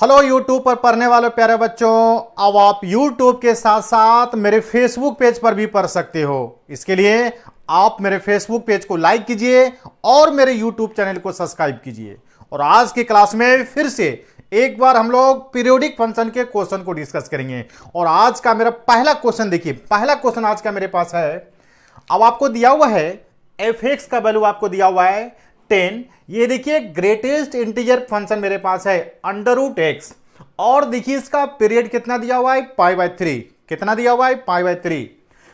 Hello YouTube पर पढ़ने वाले प्यारे बच्चों, अब आप यूट्यूब के साथ साथ मेरे फेसबुक पेज पर भी पढ़ सकते हो। इसके लिए आप मेरे फेसबुक पेज को लाइक कीजिए और मेरे यूट्यूब चैनल को सब्सक्राइब कीजिए। और आज की क्लास में फिर से एक बार हम लोग पीरियोडिक फंक्शन के क्वेश्चन को डिस्कस करेंगे। और आज का मेरा पहला क्वेश्चन देखिए, पहला क्वेश्चन आज का मेरे पास है। अब आपको दिया हुआ है एफ एक्स का वैल्यू आपको दिया हुआ है 10। ये देखिए ग्रेटेस्ट इंटीजर फंक्शन मेरे पास है अंडर रूट एक्स, और देखिए इसका पीरियड कितना दिया हुआ है π/3। कितना दिया हुआ है π/3।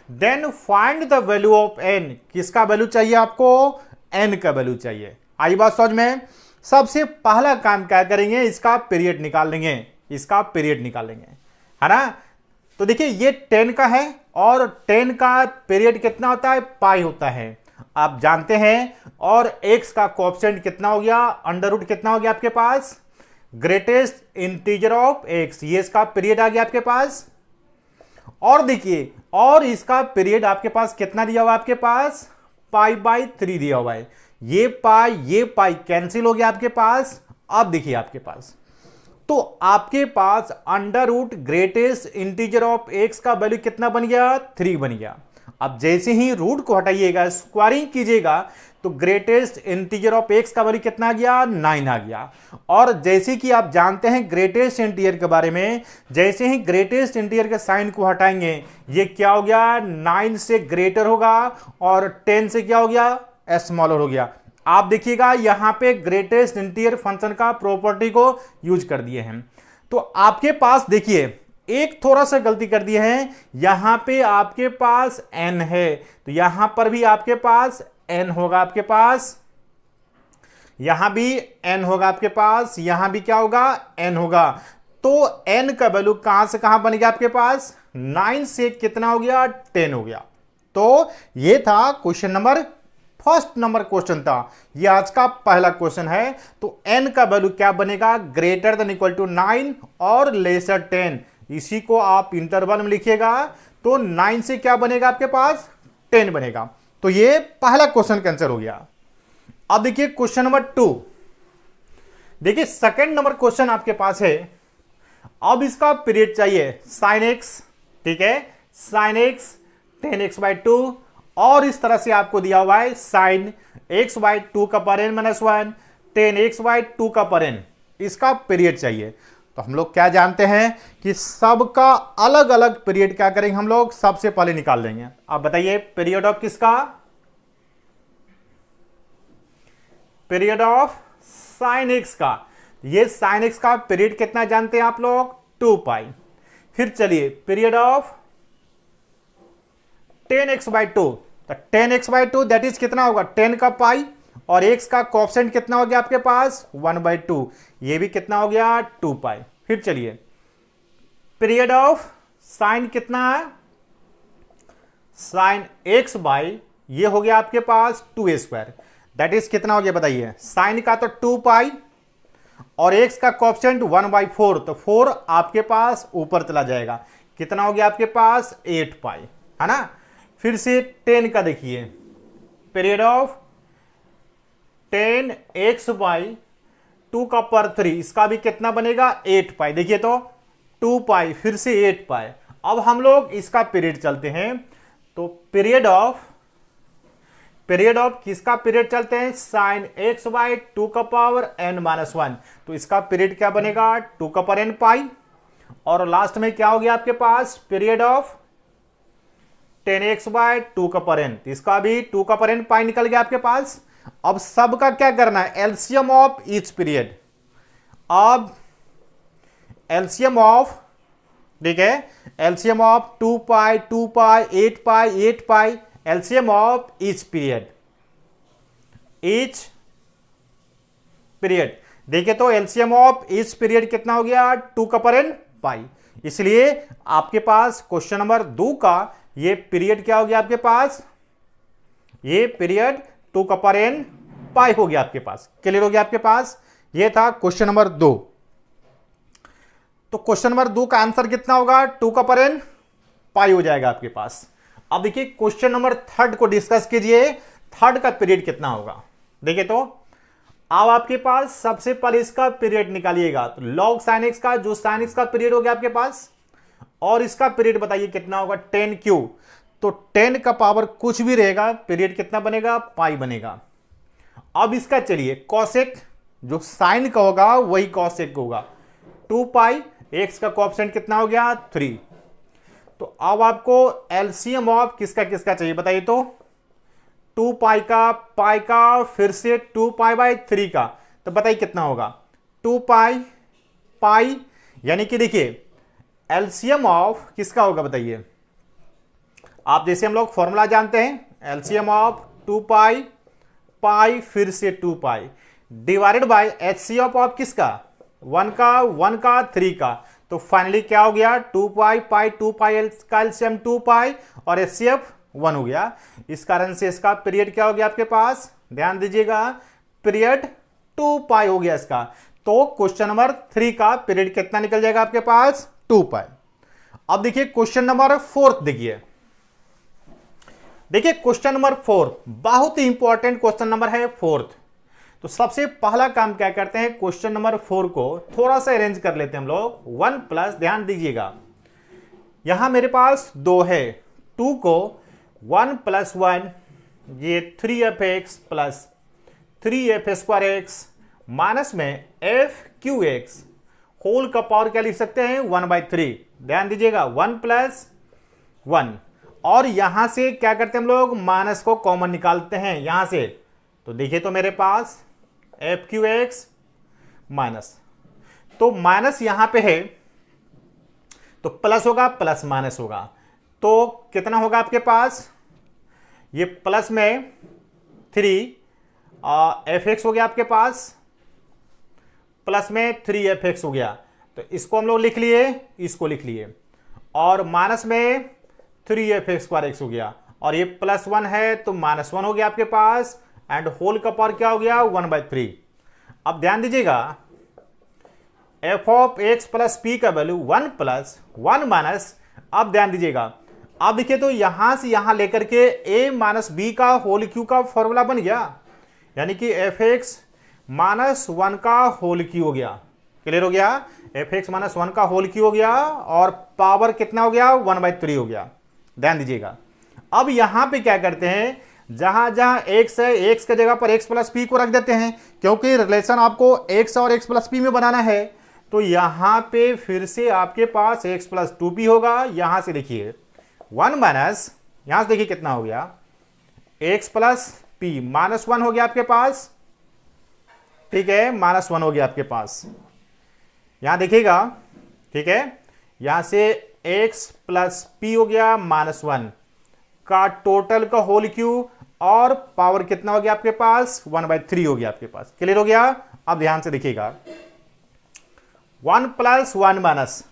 Then find the value of n. किसका वैल्यू चाहिए आपको? एन का वैल्यू चाहिए। आई बात समझ में? सबसे पहला काम क्या करेंगे, इसका पीरियड निकाल लेंगे। इसका पीरियड निकालेंगे, है ना। तो देखिए ये 10 का है और 10 का पीरियड कितना होता है? पाई होता है, आप जानते हैं। और x का कोएफिशिएंट कितना हो गया? अंडर रूट कितना हो गया आपके पास? Greatest integer of x। ये इसका पीरियड आ गया आपके पास। और देखिए, और इसका पीरियड आपके पास कितना दिया हुआ है? आपके पास π/3 दिया हुआ है। ये पाई कैंसिल हो गया आपके पास। अब देखिए आपके पास, तो आपके पास under root greatest integer of x का वैल्यू कितना बन गया? 3 बन गया। अब जैसे ही रूट को हटाइएगा, स्क्वायरिंग कीजिएगा, तो ग्रेटेस्ट इंटीजर ऑफ x का वैल्यू कितना आ गया? 9 आ गया। और जैसे कि आप जानते हैं ग्रेटेस्ट इंटीजर के बारे में, जैसे ही ग्रेटेस्ट इंटीजर के साइन को हटाएंगे, ये क्या हो गया? 9 से ग्रेटर होगा और 10 से क्या हो गया? स्मॉलर हो गया। आप देखिएगा यहां पे ग्रेटेस्ट इंटीजर फंक्शन का प्रॉपर्टी को यूज कर दिए हैं। तो आपके पास देखिए एक थोड़ा सा गलती कर दिए हैं, यहां पे आपके पास n है, तो यहां पर भी आपके पास n होगा। आपके पास यहां भी n होगा, आपके पास यहां भी क्या होगा? n होगा। तो n का वैल्यू कहां से कहां बन गया आपके पास? 9 से कितना हो गया? 10 हो गया। तो ये था question number, first number question था। ये आज का पहला क्वेश्चन है। तो n का वैल्यू क्या बनेगा? ग्रेटर देन इक्वल टू 9 और लेसर 10। इसी को आप इंटरवल में लिखिएगा, तो 9 से क्या बनेगा आपके पास? 10 बनेगा। तो ये पहला क्वेश्चन कैंसिल हो गया। अब देखिए क्वेश्चन नंबर 2। देखिए सेकंड नंबर क्वेश्चन आपके पास है। अब इसका पीरियड चाहिए sin x, ठीक है, sin x 10x/2, और इस तरह से आपको दिया हुआ है sin x/2 का पर n - 1 10x/2 का पर n। इसका पीरियड चाहिए। तो हम लोग क्या जानते हैं कि सबका अलग अलग पीरियड क्या करेंगे हम लोग? सबसे पहले निकाल लेंगे। आप बताइए पीरियड ऑफ किसका? पीरियड ऑफ sin x का। ये sin x का पीरियड कितना जानते हैं आप लोग? 2π। फिर चलिए पीरियड ऑफ 10x/2, तो 10x/2 दैट इज कितना होगा? 10 का पाई, और x का कोएफिशिएंट कितना हो गया आपके पास? 1/2। ये भी कितना हो गया? 2π। फिर चलिए पीरियड ऑफ साइन कितना है? साइन x/, ये हो गया आपके पास 2a², दैट इज कितना हो गया बताइए? साइन का तो 2π और x का कोएफिशिएंट 1/4, तो 4 आपके पास ऊपर चला जाएगा। कितना हो गया आपके पास? 8π, है ना। फिर से 10 का देखिए, पीरियड ऑफ 10x/2 का पर 3, इसका भी कितना बनेगा? 8π। देखिए तो 2π फिर से 8π। अब हम लोग इसका पीरियड चलते हैं। तो पीरियड ऑफ किसका पीरियड चलते हैं? sin x/2 का पावर n - 1, तो इसका पीरियड क्या बनेगा? 2 का पर n पाई। और लास्ट में क्या हो गया आपके पास? पीरियड ऑफ 10x/2 का पर n, तो इसका भी 2 का पर n पाई निकल गया आपके पास। अब सबका क्या करना है? LCM of each period. अब एलसीएम ऑफ, ठीक है, LCM of 2π 8π 8π, LCM of each period. देखिए तो एलसीएम ऑफ ईच पीरियड कितना हो गया? 2 का पर n पाई। इसलिए आपके पास क्वेश्चन नंबर 2 का ये पीरियड क्या हो गया आपके पास? ये पीरियड 2 का पर n पाई हो गया आपके पास। क्लियर हो गया आपके पास? ये था क्वेश्चन नंबर 2। तो क्वेश्चन नंबर 2 का आंसर कितना होगा? 2 का पर n पाई हो जाएगा आपके पास। अब देखिए क्वेश्चन नंबर 3 को डिस्कस कीजिए। थर्ड का पीरियड कितना होगा? देखिए तो अब आपके पास सबसे पहले इसका पीरियड निकालिएगा, तो log sin x का जो sin x का पीरियड हो गया आपके पास, और इसका पीरियड बताइए कितना होगा 10q, तो 10 का पावर कुछ भी रहेगा, पीरियड कितना बनेगा पाई बनेगा। अब इसका चलिए cosec जो साइन का होगा वही cosec का होगा, 2 पाई, x का कोएफिशिएंट कितना हो गया 3। तो अब आपको एलसीएम ऑफ किसका किसका चाहिए बताइए, तो 2 पाई का फिर से 2 पाई बाई 3 का, तो बताइए कितना होगा 2 पाई, यानी कि देखिए एलसीएम ऑफ किसका होगा बताइए, आप जैसे हम लोग फॉर्मूला जानते हैं एलसीएम ऑफ 2 पाई फिर से 2 पाई डिवाइडेड बाय एचसीएफ ऑफ किसका 1 का 3 का, तो फाइनली क्या हो गया 2 पाई का एलसीएम 2 पाई और एचसीएफ 1 हो गया। इस कारण से इसका पीरियड क्या हो गया आपके पास, ध्यान दीजिएगा, पीरियड 2 पाई हो गया इसका। तो क्वेश्चन नंबर 3 का पीरियड कितना निकल जाएगा आपके पास 2 पाई। अब देखिए क्वेश्चन नंबर 4 देखिए क्वेश्चन नंबर 4 बहुत ही इंपॉर्टेंट क्वेश्चन नंबर है 4th। तो सबसे पहला काम क्या करते हैं, क्वेश्चन नंबर 4 को थोड़ा सा अरेंज कर लेते हैं हम लोग 1 प्लस, ध्यान दीजिएगा यहां मेरे पास 2 है, 2 को 1 प्लस 1 ये 3f(x) प्लस 3f² माइनस में f(q)(x) होल का पावर क्या लिख सकते हैं 1/3, ध्यान दीजिएगा 1 प्लस 1, और यहां से क्या करते हैं हम लोग माइनस को कॉमन निकालते हैं यहां से, तो देखिए तो मेरे पास f(q)(x) माइनस, तो माइनस यहां पे है तो प्लस होगा प्लस माइनस होगा, तो कितना होगा आपके पास, ये प्लस में 3f(x) हो गया आपके पास, प्लस में 3f(x) हो गया, तो इसको हम लोग लिख लिए, इसको लिख लिए, और माइनस में 3f(x² हो गया, और ये +1 है तो -1 हो गया आपके पास, एंड होल का पावर क्या हो गया 1/3। अब ध्यान दीजिएगा f(x) + p का वैल्यू 1 + 1 माइनस, अब ध्यान दीजिएगा, अब देखिए तो यहां से यहां लेकर के a - b का होल क्यू का फॉर्मूला बन गया, यानी कि f(x) - 1 का होल क्यू हो गया, क्लियर हो गया, f(x) - 1 का होल क्यू हो गया, और पावर कितना हो गया 1/3 हो गया, ध्यान दीजिएगा। अब यहां पे क्या करते हैं, जहां जहां x है x के जगह पर x + p को रख देते हैं, क्योंकि रिलेशन आपको x और x + p में बनाना है, तो यहां पे फिर से आपके पास x + 2p होगा, यहां से देखिए 1 माइनस, यहां से देखिए कितना हो गया x + p -1 हो गया आपके पास, ठीक है, -1 हो गया आपके पास, यहां देखिएगा, ठीक है, यहां से x + p हो गया -1 का टोटल का होल क्यू, और पावर कितना हो गया आपके पास 1/3 हो गया आपके पास, क्लियर हो गया। अब ध्यान से देखिएगा 1 + 1 माइनस,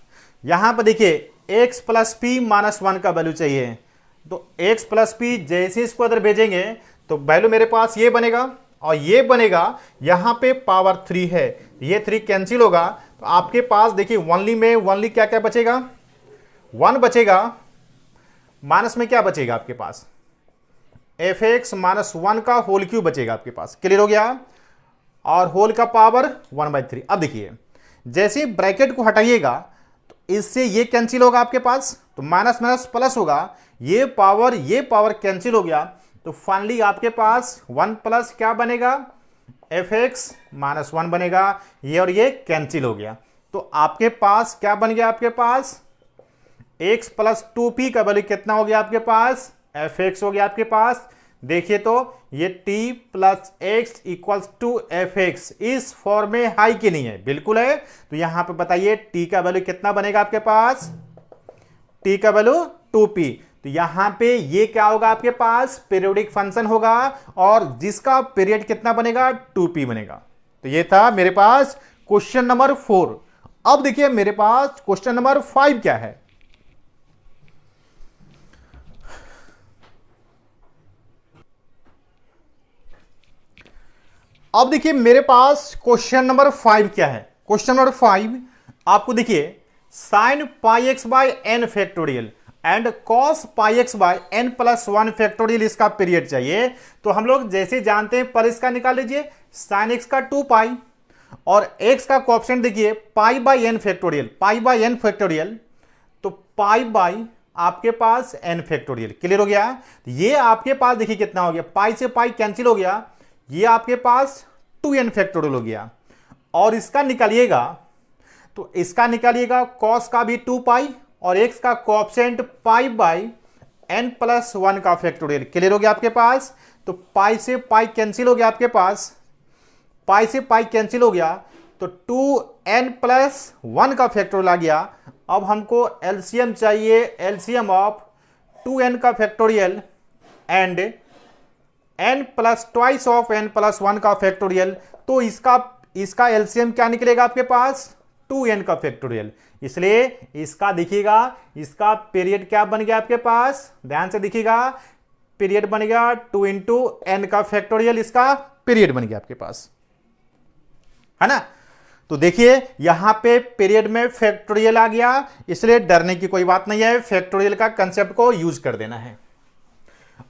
यहां पर देखिए x + p -1 का वैल्यू चाहिए, तो x + p जैसे इसको अगर भेजेंगे तो वैल्यू मेरे पास ये बनेगा और ये बनेगा, यहां पे पावर 3 है, ये 3 कैंसिल होगा, तो आपके पास देखिए वनली क्या क्या बचेगा 1 बचेगा, माइनस में क्या बचेगा आपके पास f(x) - 1 का होल क्यूब बचेगा आपके पास, क्लियर हो गया, और होल का पावर 1/3। अब देखिए जैसे ब्रैकेट को हटाइएगा तो इससे ये कैंसिल होगा आपके पास, तो माइनस माइनस प्लस होगा, ये पावर कैंसिल हो गया, तो फाइनली आपके पास 1 प्लस क्या बनेगा f(x) - 1 बनेगा, ये और ये कैंसिल हो गया, तो आपके पास क्या बन गया, आपके पास x + 2p का वैल्यू कितना हो गया आपके पास f(x) हो गया आपके पास, देखिए तो ये t + x = f(x) इस फॉर्म में हाई की नहीं है, बिल्कुल है, तो यहां पे बताइए t का वैल्यू कितना बनेगा आपके पास, t का वैल्यू 2p, तो यहां पे ये क्या होगा आपके पास पीरियोडिक फंक्शन होगा, और जिसका पीरियड कितना बनेगा 2p बनेगा। तो ये था मेरे पास क्वेश्चन नंबर 4। अब देखिए मेरे पास क्वेश्चन नंबर 5 क्या है, अब देखिए मेरे पास क्वेश्चन नंबर 5 क्या है, क्वेश्चन नंबर 5 आपको देखिए sin πx/n factorial and cos πx/n + 1 factorial इसका पीरियड चाहिए, तो हम लोग जैसे जानते हैं पर इसका निकाल लीजिए, साइन एक्स का 2 पाई और x का कोएफिशिएंट देखिए pi by n factorial, pi by n factorial, तो पाई बाई आपके पास n फैक्टोरियल। क्लियर हो गया? ये आपके पास देखिए कितना हो गया, पाई से पाई कैंसिल हो गया, ये आपके पास 2n फैक्टोरियल हो गया। और इसका निकालिएगा तो इसका निकालिएगा कॉस का भी 2 पाई और x का coefficient pi by n plus 1 का फैक्टोरियल। क्लियर हो गया आपके पास? तो पाई से पाई कैंसिल हो गया आपके पास, पाई से पाई कैंसिल हो गया, तो 2n प्लस 1 का फैक्टोरियल आ गया। अब हमको एलसीएम चाहिए, एलसीएम ऑफ 2n का factorial and n plus twice of n plus 1 का फैक्टोरियल। तो इसका एलसीएम क्या निकलेगा आपके पास? 2n का फैक्टोरियल। इसलिए इसका देखिएगा, इसका पीरियड क्या बन गया आपके पास, ध्यान से देखिएगा, पीरियड बन गया 2 इंटू एन का फैक्टोरियल, इसका पीरियड बन गया आपके पास, है ना। तो देखिए यहां पे पीरियड में फैक्टोरियल आ गया, इसलिए डरने की कोई बात नहीं है, फैक्टोरियल का कंसेप्ट को यूज कर देना है।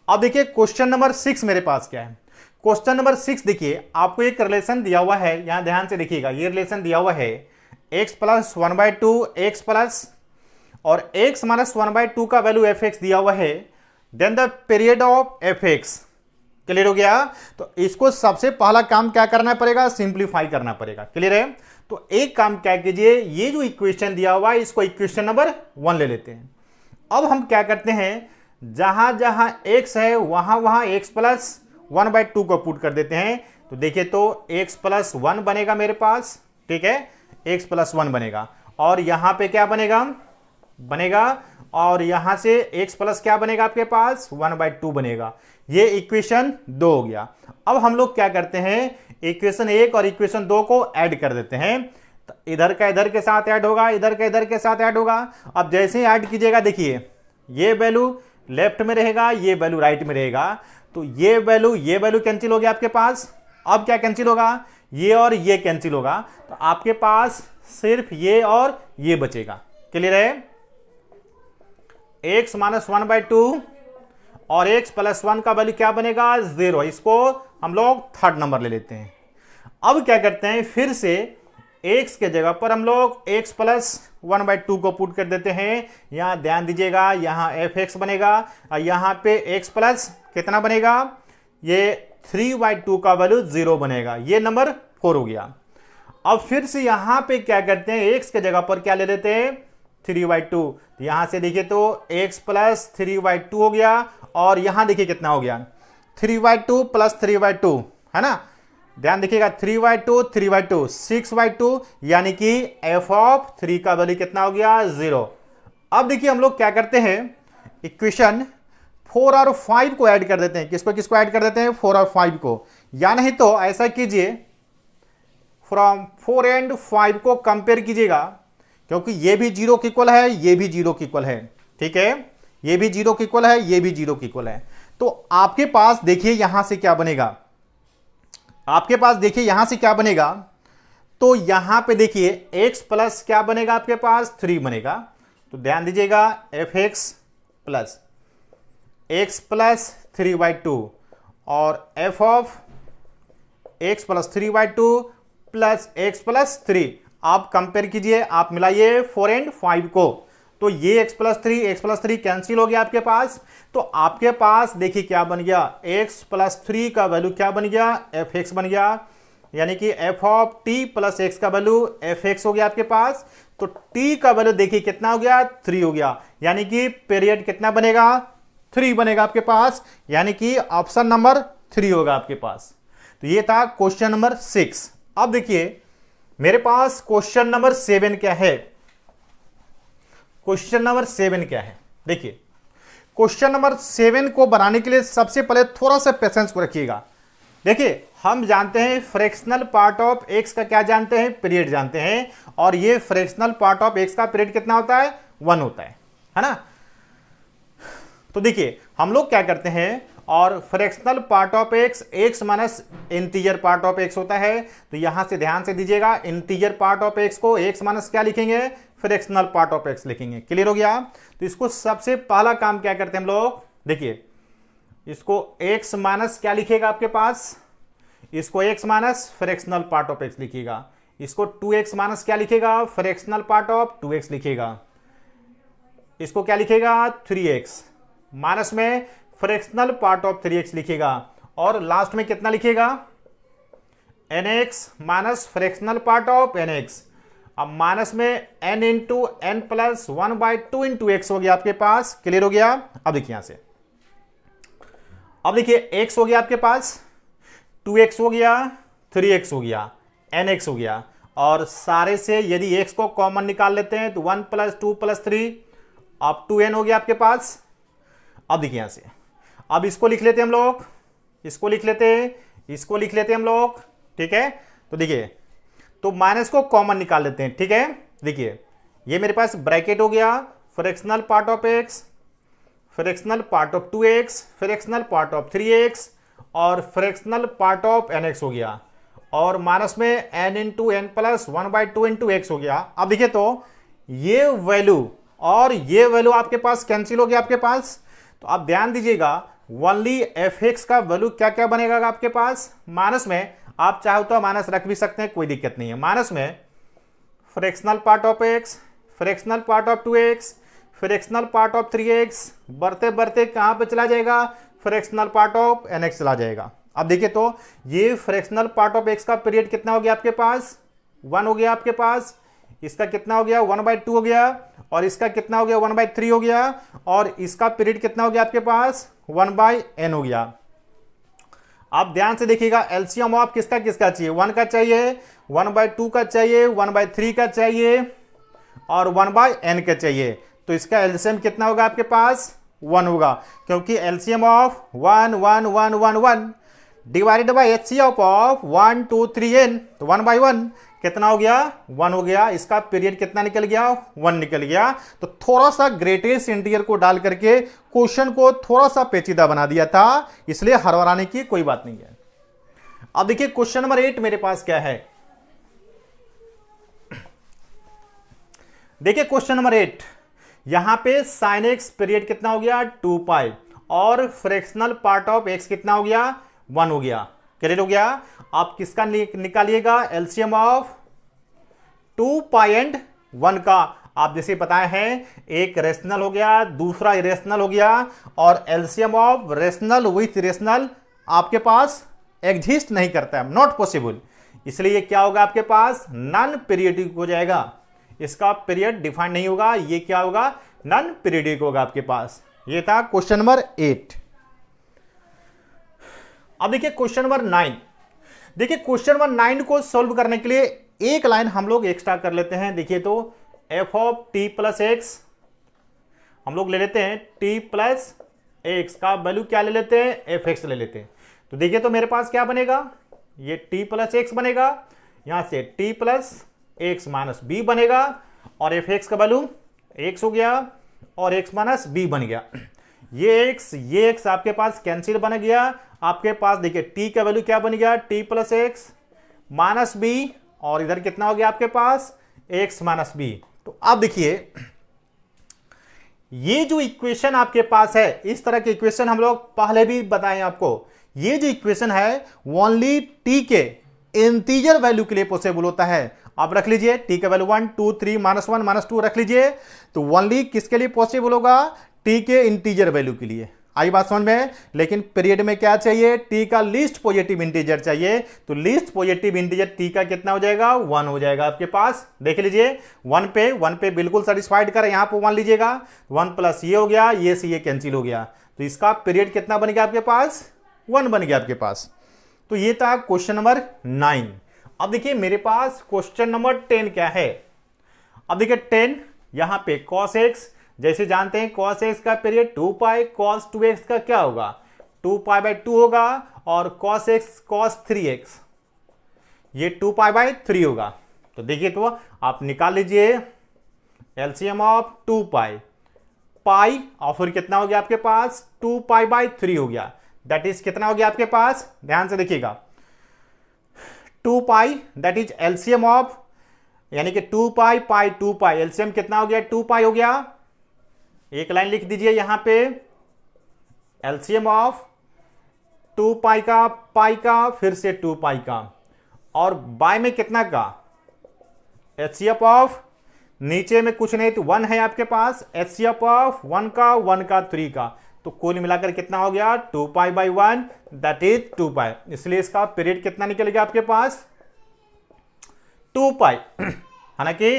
अब देखिए क्वेश्चन नंबर 6 मेरे पास क्या है। क्वेश्चन नंबर 6 देखिए, आपको एक रिलेशन दिया हुआ है, यहां ध्यान से देखिएगा, ये रिलेशन दिया हुआ है x प्लस 1/2 x प्लस और x माइनस 1/2 का वैल्यू एफ एक्स दिया हुआ है, then the period of f x. Clear हो गया? तो इसको सबसे पहला काम क्या करना पड़ेगा, सिंप्लीफाई करना पड़ेगा। क्लियर है? तो एक काम क्या कीजिए, ये जो इक्वेशन दिया हुआ है इसको इक्वेशन नंबर 1 ले लेते हैं। अब हम क्या करते हैं, जहां जहां x है वहां वहां x प्लस 1/2 को पुट कर देते हैं। तो देखिए तो x प्लस 1 बनेगा मेरे पास, ठीक है, x प्लस 1 बनेगा, और यहां पे क्या बनेगा, और यहां से x प्लस क्या बनेगा आपके पास, 1/2 बनेगा। ये इक्वेशन 2 हो गया। अब हम लोग क्या करते हैं, इक्वेशन 1 और इक्वेशन 2 को ऐड कर देते हैं। तो इधर का इधर के साथ ऐड होगा, इधर का इधर के साथ ऐड होगा। अब जैसे ही ऐड कीजिएगा देखिए ये वैल्यू लेफ्ट में रहेगा, ये वैल्यू राइट में रहेगा, तो ये वैल्यू कैंसिल हो गया आपके पास। अब क्या कैंसिल होगा, ये और ये कैंसिल होगा, तो आपके पास सिर्फ ये और ये बचेगा। क्लियर है? x माइनस 1/2 और x प्लस 1 का वैल्यू क्या बनेगा, 0। इसको हम लोग थर्ड नंबर ले लेते हैं। अब क्या करते हैं, फिर से x के जगह पर हम लोग x प्लस 1/2 को पुट कर देते हैं। यहां ध्यान दीजिएगा, यहां एफ एक्स बनेगा और यहां पे x प्लस कितना बनेगा, ये 3/2 का वैल्यू 0 बनेगा। ये नंबर 4 हो गया। अब फिर से यहां पे क्या करते हैं, x के जगह पर क्या ले लेते हैं, 3/2। यहां से देखिए तो x प्लस 3/2 हो गया, और यहां देखिए कितना हो गया, 3/2 प्लस 3/2, है ना। ध्यान देखिएगा, 3/2 3/2 6/2, यानी कि f ऑफ 3 का वैल्यू कितना हो गया, 0। अब देखिए हम लोग क्या करते हैं, इक्वेशन 4 और 5 को ऐड कर देते हैं। किसको ऐड कर देते हैं, 4 और 5 को, या नहीं तो ऐसा कीजिए, फ्रॉम 4 एंड 5 को कंपेयर कीजिएगा, क्योंकि ये भी 0 के इक्वल है, ये भी 0 के इक्वल है, ठीक है, ये भी 0 के इक्वल है, ये भी 0 के इक्वल है। तो आपके पास देखिए यहां से क्या बनेगा, आपके पास देखिए यहां से क्या बनेगा, तो यहां पे देखिए x प्लस क्या बनेगा आपके पास, 3 बनेगा। तो ध्यान दीजिएगा, F x plus x plus 3/2 और f of x plus 3/2 plus x plus 3, आप कंपेयर कीजिए, आप मिलाइए 4 एंड 5 को, तो ये x प्लस 3 कैंसिल हो गया आपके पास। तो आपके पास देखिए क्या बन गया, x प्लस 3 का वैल्यू क्या बन गया, एफ एक्स बन गया, यानी कि f of t plus x का वैल्यू एफ एक्स हो गया आपके पास। तो t का वैल्यू देखिए कितना हो गया, 3 हो गया, यानी कि पीरियड कितना बनेगा, 3 बनेगा आपके पास, यानी कि ऑप्शन नंबर 3 होगा आपके पास। तो ये था क्वेश्चन नंबर 6। अब देखिए मेरे पास क्वेश्चन नंबर 7 क्या है, क्वेश्चन नंबर 7 क्या है। देखिए क्वेश्चन नंबर 7 को बनाने के लिए सबसे पहले थोड़ा सा पेशेंस को रखिएगा। देखिए हम जानते हैं फ्रैक्शनल पार्ट ऑफ x का क्या जानते हैं, पीरियड जानते हैं, और ये फ्रैक्शनल पार्ट ऑफ x का पीरियड कितना होता है, 1 होता है ना। तो देखिए हम लोग क्या करते हैं, और fractional part of x minus integer part of x होता है। तो यहां से ध्यान से दीजिएगा, इंटीजर पार्ट ऑफ x को x माइनस क्या लिखेंगे, फ्रैक्शनल पार्ट ऑफ x लिखेंगे। क्लियर हो गया? तो इसको सबसे पहला काम क्या करते हैं हम लोग, देखिए इसको x माइनस क्या लिखेगा आपके पास, इसको x minus fractional part of x लिखिएगा, इसको 2x माइनस क्या लिखेगा, फ्रैक्शनल पार्ट ऑफ 2x लिखेगा, इसको क्या लिखेगा 3x माइनस में फ्रैक्शनल पार्ट ऑफ 3x लिखेगा, और लास्ट में कितना लिखेगा nx minus fractional part of nx। अब माइनस में n into n plus 1/2 into x हो गया आपके पास। क्लियर हो गया। अब देखिए यहां से, अब देखिए x हो गया आपके पास, 2x हो गया, 3x हो गया, nx हो गया, और सारे से यदि x को कॉमन निकाल लेते हैं तो 1 + 2 + 3 अब 2n हो गया आपके पास। अब देखिए यहां से, अब इसको लिख लेते हैं हम लोग, इसको लिख लेते हैं, इसको लिख लेते हैं हम लोग, ठीक है। तो देखिए, तो माइनस को कॉमन निकाल लेते हैं, ठीक है। देखिए ये मेरे पास ब्रैकेट हो गया, fractional part of x, fractional part of 2x, fractional part of 3x और फ्रैक्शनल पार्ट ऑफ nx हो गया, और माइनस में n into n plus 1/2 into x हो गया। अब देखिए तो ये वैल्यू और ये वैल्यू आपके पास कैंसिल हो गया आपके पास। तो आप ध्यान दीजिएगा, ओनली fx का वैल्यू क्या क्या बनेगा आपके पास, माइनस में, आप चाहो तो माइनस रख भी सकते हैं, कोई दिक्कत नहीं है। माइनस में fractional part of x, fractional part of 2x, fractional part of 3x, बढ़ते बढ़ते कहां पे चला जाएगा, फ्रैक्शनल पार्ट ऑफ nx चला जाएगा। अब देखिए तो ये फ्रैक्शनल पार्ट ऑफ x का पीरियड कितना हो गया आपके पास, 1 हो गया आपके पास, इसका कितना हो गया 1/2 हो गया, और इसका कितना हो गया 1/3 हो गया, और इसका पीरियड कितना हो गया आपके पास 1/n हो गया। आप ध्यान से देखिएगा, एलसीएम ऑफ किसका किसका चाहिए, 1 का चाहिए, 1/2 का चाहिए, 1/3 का चाहिए और 1/n का चाहिए। तो इसका एलसीएम कितना होगा आपके पास 1 होगा, क्योंकि LCM of 1 1 1 1 1 divided by HCF of 1 2 3n, तो 1/1 कितना हो गया 1 हो गया। इसका पीरियड कितना निकल गया 1 निकल गया। तो थोड़ा सा ग्रेटेस्ट इंटीजर को डाल करके क्वेश्चन को थोड़ा सा पेचीदा बना दिया था, इसलिए हड़बड़ाने की कोई बात नहीं है। अब देखिए क्वेश्चन नंबर 8 मेरे पास क्या है, देखिए क्वेश्चन नंबर 8, यहां पे sin x पीरियड कितना हो गया 2π, और फ्रैक्शनल पार्ट ऑफ x कितना हो गया 1 हो गया। क्लियर हो गया। आप किसका निकालिएगा, एलसीएम ऑफ 2π एंड 1 का। आप जैसे बताए हैं, एक रेशनल हो गया, दूसरा इरेशनल हो गया, और LCM of rational with irrational आपके पास एग्जिस्ट नहीं करता है, नॉट पॉसिबल। इसलिए ये क्या होगा आपके पास नॉन पीरियडिक हो जाएगा, इसका पीरियड डिफाइन नहीं होगा, ये क्या होगा नॉन पीरियडिक होगा आपके पास। ये था क्वेश्चन नंबर 8। अब देखिए क्वेश्चन नंबर 9, देखिए क्वेश्चन नंबर 9 को सॉल्व करने के लिए एक लाइन हम लोग एक्स्ट्रा कर लेते हैं। देखिए तो f of t plus x हम लोग ले लेते हैं, t प्लस एक्स का वैल्यू क्या ले लेते हैं fx ले लेते हैं। तो देखिए तो मेरे पास क्या बनेगा, ये t प्लस एक्स बनेगा, यहां से t plus x minus b बनेगा, और fx का वैल्यू x हो गया और x माइनस बी बन गया। ये x आपके पास कैंसिल बन गया। आपके पास देखिए t का वैल्यू क्या बन गया, t plus x minus b, और इधर कितना हो गया आपके पास x माइनस बी। तो अब देखिए ये जो इक्वेशन आपके पास है, इस तरह के इक्वेशन हम लोग पहले भी बताएं आपको, ये जो इक्वेशन है ओनली t के इंटीजर वैल्यू के लिए पॉसिबल होता है। आप रख लीजिए t का वैल्यू 1 2 3 -1 -2 रख लीजिए। तो ओनली किसके लिए पॉसिबल होगा, t के इंटीजर वैल्यू के लिए। आई बात समझ में। लेकिन पीरियड में क्या चाहिए, t का लीस्ट पॉजिटिव इंटीजर चाहिए। तो लीस्ट पॉजिटिव इंटीजर t का कितना हो जाएगा 1 हो जाएगा आपके पास। देख लीजिए 1 पे बिल्कुल सेटिस्फाइड कर, यहां पर 1 लीजिएगा, 1 प्लस ये हो गया, ये से ये कैंसिल हो गया। तो इसका पीरियड कितना बन गया आपके पास 1 बन गया आपके पास। तो ये था क्वेश्चन नंबर 9। अब देखिए मेरे पास क्वेश्चन नंबर 10 क्या है। अब देखिए 10, यहां पे cos x, जैसे जानते हैं cos x का पीरियड 2π, cos 2x का क्या होगा 2π/2 होगा, और cos x cos 3x ये 2π/3 होगा। तो देखिए तो आप निकाल लीजिए एलसीएम ऑफ 2π, पाई, और फिर कितना हो गया आपके पास 2π/3 हो गया। दैट इज कितना हो गया आपके पास, ध्यान से देखिएगा 2π, दैट इज एलसीएम ऑफ, यानी कि 2π पाई 2π, एलसीएम कितना हो गया 2π हो गया। एक लाइन लिख दीजिए यहां पे, एलसीएम ऑफ 2 पाई का फिर से 2 पाई का, और बाय में कितना का, एचसीएफ ऑफ, नीचे में कुछ नहीं तो 1 है आपके पास, एचसीएफ ऑफ 1 का 3 का, तो कुल मिलाकर कितना हो गया 2 पाई बाई 1 दैट इज 2 पाई। इसलिए इसका पीरियड कितना निकल गया आपके पास 2 पाई, है ना कि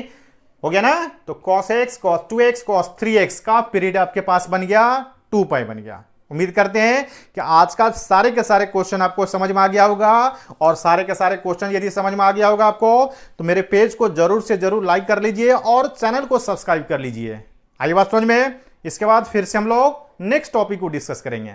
हो गया ना। तो cos x cos 2x cos 3x का पीरियड आपके पास बन गया 2 पाई बन गया। उम्मीद करते हैं कि आज का सारे के सारे क्वेश्चन आपको समझ में आ गया होगा, और सारे के सारे क्वेश्चन यदि समझ में आ गया होगा आपको तो मेरे पेज को जरूर से जरूर लाइक कर लीजिए और चैनल को सब्सक्राइब कर लीजिए। आई बात समझ में। इसके बाद फिर से हम लोग नेक्स्ट टॉपिक को डिस्कस करेंगे।